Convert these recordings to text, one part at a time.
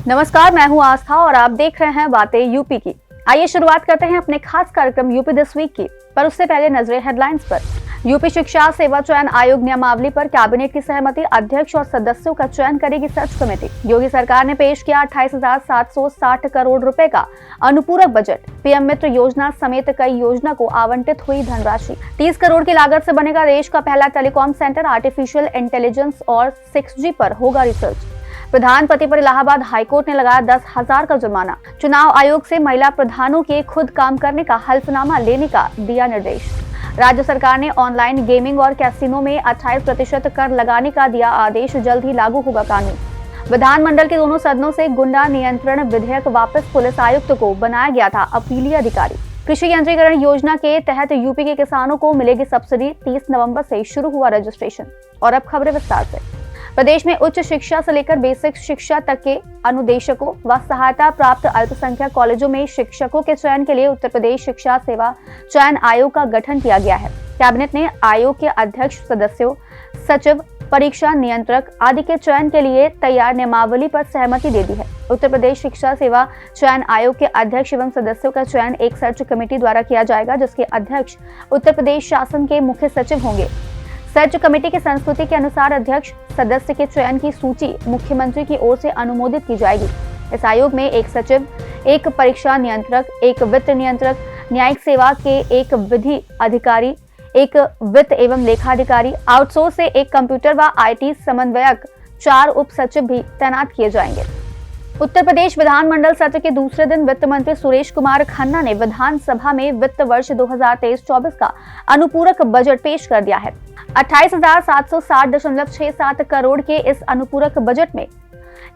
नमस्कार, मैं हूं आस्था और आप देख रहे हैं बातें यूपी की। आइए शुरुआत करते हैं अपने खास कार्यक्रम यूपी दिस वीक की, पर उससे पहले नजरें हेडलाइंस पर। यूपी शिक्षा सेवा चयन आयोग नियमावली पर कैबिनेट की सहमति, अध्यक्ष और सदस्यों का चयन करेगी सर्च कमेटी। योगी सरकार ने पेश किया 28,760 करोड़ रुपए का अनुपूरक बजट। पीएम मित्र योजना समेत कई योजना को आवंटित हुई धनराशि। 30 करोड़ की लागत से बनेगा देश का पहला टेलीकॉम सेंटर। आर्टिफिशियल इंटेलिजेंस और 6G पर होगा रिसर्च। प्रधानपति पर इलाहाबाद हाईकोर्ट ने लगाया 10,000 का जुर्माना। चुनाव आयोग से महिला प्रधानों के खुद काम करने का हल्फनामा लेने का दिया निर्देश। राज्य सरकार ने ऑनलाइन गेमिंग और कैसीनो में 28% कर लगाने का दिया आदेश। जल्द ही लागू होगा कानून। विधानमंडल के दोनों सदनों से गुंडा नियंत्रण विधेयक वापस, पुलिस आयुक्त को बनाया गया था अपीलीय अधिकारी। कृषि यंत्रीकरण योजना के तहत यूपी के किसानों को मिलेगी सब्सिडी। 30 नवंबर से शुरू हुआ रजिस्ट्रेशन। और अब खबरें विस्तार से। प्रदेश में उच्च शिक्षा से लेकर बेसिक शिक्षा तक के अनुदेशकों व सहायता प्राप्त अल्पसंख्यक कॉलेजों में शिक्षकों के चयन के लिए उत्तर प्रदेश शिक्षा सेवा चयन आयोग का गठन किया गया है। कैबिनेट ने आयोग के अध्यक्ष, सदस्यों, सचिव, परीक्षा नियंत्रक आदि के चयन के लिए तैयार नियमावली पर सहमति दे दी है। उत्तर प्रदेश शिक्षा सेवा चयन आयोग के अध्यक्ष एवं सदस्यों का चयन एक सर्च कमेटी द्वारा किया जाएगा, जिसके अध्यक्ष उत्तर प्रदेश शासन के मुख्य सचिव होंगे। सर्च कमेटी की संस्तुति के अनुसार अध्यक्ष सदस्य के चयन की सूची मुख्यमंत्री की ओर से अनुमोदित की जाएगी। इस आयोग में एक सचिव, एक परीक्षा नियंत्रक, एक वित्त नियंत्रक, न्यायिक सेवा के एक विधि अधिकारी, एक वित्त एवं लेखा अधिकारी, आउटसोर्स से एक कंप्यूटर व IT समन्वयक, 4 उप सचिव भी तैनात किए जाएंगे। उत्तर प्रदेश विधानमंडल सत्र के दूसरे दिन वित्त मंत्री सुरेश कुमार खन्ना ने विधानसभा में वित्त वर्ष 2023-24 का अनुपूरक बजट पेश कर दिया है। 28,760.67 करोड़ के इस अनुपूरक बजट में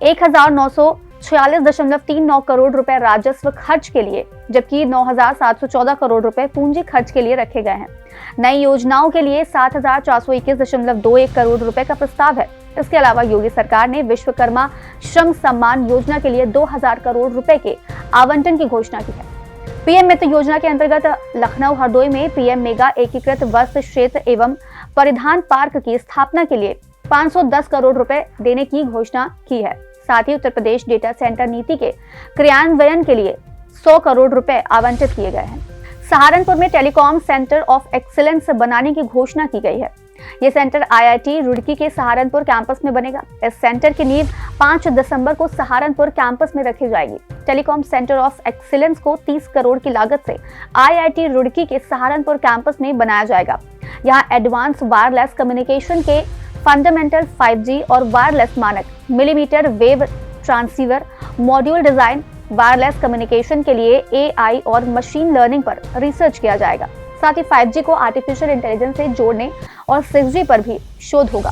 1,946.39 करोड़ रुपए राजस्व खर्च के लिए, जबकि 9,714 करोड़ रुपए पूंजी खर्च के लिए रखे गए हैं। नई योजनाओं के लिए 7,421.21 करोड़ रुपए का प्रस्ताव है। इसके अलावा योगी सरकार ने विश्वकर्मा श्रम सम्मान योजना के लिए 2,000 करोड़ रुपए के आवंटन की घोषणा की है। पीएम मित्र योजना के अंतर्गत लखनऊ हरदोई में पीएम मेगा एकीकृत वस्त्र क्षेत्र एवं परिधान पार्क की स्थापना के लिए 510 करोड़ रुपए देने की घोषणा की है। साथ ही उत्तर प्रदेश डेटा सेंटर नीति के क्रियान्वयन के लिए 100 करोड़ रुपए आवंटित किए गए हैं। सहारनपुर में टेलीकॉम सेंटर ऑफ एक्सीलेंस बनाने की घोषणा की गई है। ये सेंटर IIT रुड़की के सहारनपुर कैंपस में बनेगा। इस सेंटर की नींव 5 दिसंबर को सहारनपुर कैंपस में रखी जाएगी। टेलीकॉम सेंटर ऑफ एक्सीलेंस को 30 करोड़ की लागत से IIT रुड़की के सहारनपुर कैंपस में बनाया जाएगा। यहाँ एडवांस वायरलेस कम्युनिकेशन के फंडामेंटल 5G और वायरलेस मानक, millimetre wave transceiver, module design, wireless communication के लिए AI और मशीन लर्निंग पर रिसर्च किया जाएगा। साथ ही 5G को आर्टिफिशियल इंटेलिजेंस से जोड़ने और 6G पर भी शोध होगा।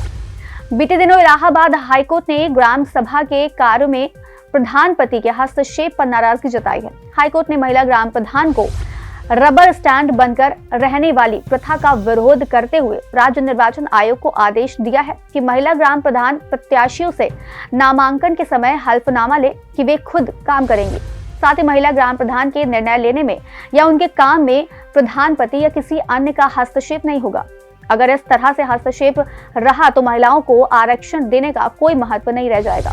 बीते दिनों इलाहाबाद हाईकोर्ट ने ग्राम सभा के कार्यों में प्रधानपति के हस्तक्षेप पर नाराजगी जताई है। हाईकोर्ट ने महिला ग्राम प्रधान को रबर स्टैंड बनकर रहने वाली प्रथा का विरोध करते हुए राज्य निर्वाचन आयोग को आदेश दिया है कि महिला ग्राम प्रधान प्रत्याशियों से नामांकन के समय हल्फनामा ले कि वे खुद काम करेंगी। साथ ही महिला ग्राम प्रधान के निर्णय लेने में या उनके काम में प्रधानपति या किसी अन्य का हस्तक्षेप नहीं होगा। अगर इस तरह से हस्तक्षेप रहा तो महिलाओं को आरक्षण देने का कोई महत्व नहीं रह जाएगा।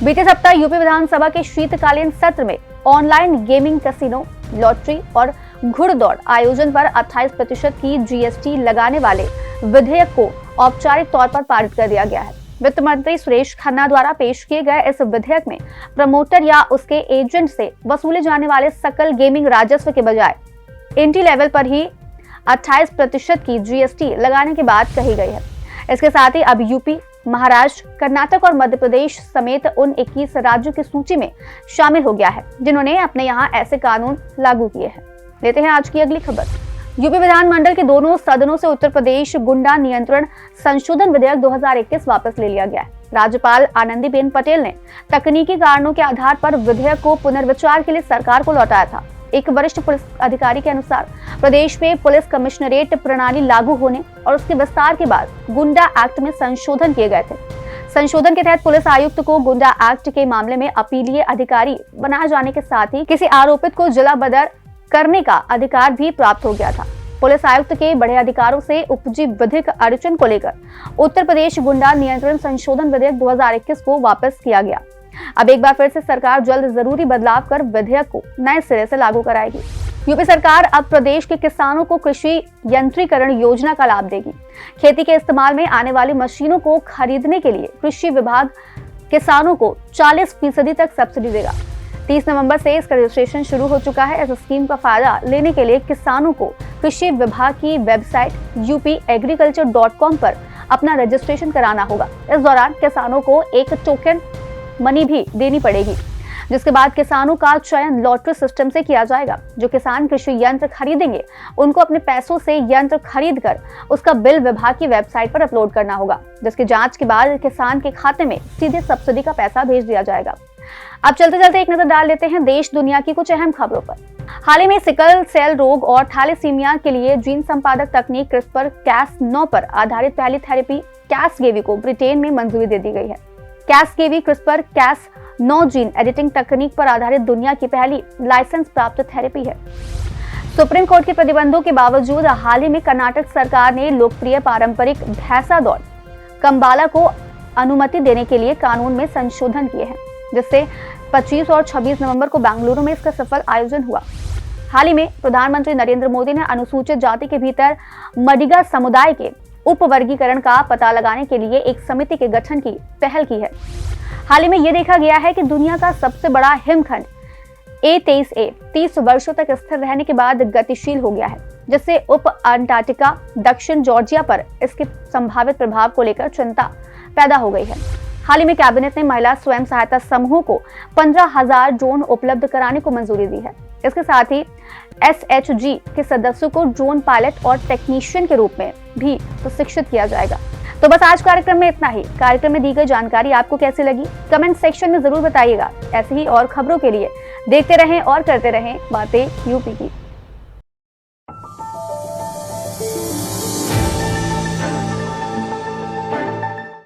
बीते सप्ताह यूपी विधानसभा के शीतकालीन सत्र में ऑनलाइन गेमिंग, कैसीनो, लॉटरी और घुड़दौड़ आयोजन पर 28% की GST लगाने वाले विधेयक को औपचारिक तौर पर पारित कर दिया गया है। वित्त मंत्री सुरेश खन्ना द्वारा पेश किए गए इस विधेयक में प्रमोटर या उसके एजेंट से वसूले जाने वाले सकल गेमिंग राजस्व के बजाय एंट्री लेवल पर ही 28% की GST लगाने की बात कही गई है। इसके साथ ही अब यूपी, महाराष्ट्र, कर्नाटक और मध्य प्रदेश समेत उन 21 राज्यों की सूची में शामिल हो गया है जिन्होंने अपने यहाँ ऐसे कानून लागू किए हैं। लेते हैं आज की अगली खबर। यूपी विधानमंडल के दोनों सदनों से उत्तर प्रदेश गुंडा नियंत्रण संशोधन विधेयक 2021 वापस ले लिया गया है। राज्यपाल आनंदीबेन पटेल ने तकनीकी कारणों के आधार पर विधेयक को पुनर्विचार के लिए सरकार को लौटाया था। एक वरिष्ठ पुलिस अधिकारी के अनुसार प्रदेश में पुलिस कमिश्नरेट प्रणाली लागू होने और उसके विस्तार के बाद गुंडा एक्ट में संशोधन किए गए थे। संशोधन के तहत पुलिस आयुक्त को गुंडा एक्ट के मामले में अपीलीय अधिकारी बनाए जाने के साथ ही किसी आरोपित को जिला बदर करने का अधिकार भी प्राप्त हो गया था। पुलिस आयुक्त के बढ़े अधिकारों से उपजी विधिक अड़चन को लेकर उत्तर प्रदेश गुंडा नियंत्रण संशोधन विधेयक 2021 को वापस किया गया। अब एक बार फिर से सरकार जल्द जरूरी बदलाव कर विधेयक को नए सिरे से लागू कराएगी। यूपी सरकार अब प्रदेश के किसानों को कृषि यंत्रीकरण योजना का लाभ देगी। खेती के इस्तेमाल में आने वाली मशीनों को खरीदने के लिए कृषि विभाग किसानों को 40% तक सब्सिडी देगा। 30 नवंबर से इसका रजिस्ट्रेशन शुरू हो चुका है। इस स्कीम का फायदा लेने के लिए किसानों को कृषि विभाग की वेबसाइट upagriculture.com पर अपना रजिस्ट्रेशन कराना होगा। इस दौरान किसानों को एक टोकन मनी भी देनी पड़ेगी, जिसके बाद किसानों का चयन लॉटरी सिस्टम से किया जाएगा। जो किसान कृषि यंत्र खरीदेंगे उनको अपने पैसों से यंत्र खरीद कर उसका बिल विभाग की वेबसाइट पर अपलोड करना होगा, जिसकी जांच के बाद किसान के खाते में सीधे सब्सिडी का पैसा भेज दिया जाएगा। अब चलते चलते एक नजर डाल लेते हैं देश दुनिया की कुछ अहम खबरों पर। हाल ही में सिकल सेल रोग और थैलेसीमिया के लिए जीन संपादक तकनीक CRISPR-Cas9 पर आधारित पहली थेरेपी कैसगेवी को ब्रिटेन में मंजूरी दे दी गई है। कैसगेवी CRISPR-Cas9 जीन एडिटिंग तकनीक पर आधारित दुनिया की पहली लाइसेंस प्राप्त थेरेपी है। सुप्रीम कोर्ट के प्रतिबंधों के बावजूद हाल ही में कर्नाटक सरकार ने लोकप्रिय पारंपरिक भैंसा दौड़ कंबाला को अनुमति देने के लिए कानून में संशोधन किए हैं, जिससे 25 और 26 नवंबर को बेंगलुरु में इसका सफल आयोजन हुआ। हाल ही में प्रधानमंत्री नरेंद्र मोदी ने अनुसूचित जाति के भीतर मडिगा समुदाय के उपवर्गीकरण का पता लगाने के लिए एक समिति के गठन की पहल की है। हाल ही में यह देखा गया है कि दुनिया का सबसे बड़ा हिमखंड A23A 30 वर्षों तक स्थिर रहने के बाद गतिशील हो गया है, जिससे उप अंटार्कटिका दक्षिण जॉर्जिया पर इसके संभावित प्रभाव को लेकर चिंता पैदा हो गई है। हाल ही में कैबिनेट ने महिला स्वयं सहायता समूहों को 15,000 ड्रोन उपलब्ध कराने को मंजूरी दी है। इसके साथ ही SHG के सदस्यों को ड्रोन पायलट और टेक्नीशियन के रूप में भी प्रशिक्षित किया जाएगा। तो बस आज कार्यक्रम में इतना ही। कार्यक्रम में दी गई जानकारी आपको कैसी लगी, कमेंट सेक्शन में जरूर बताइएगा। ऐसे ही और खबरों के लिए देखते रहें और करते रहें बातें यूपी की।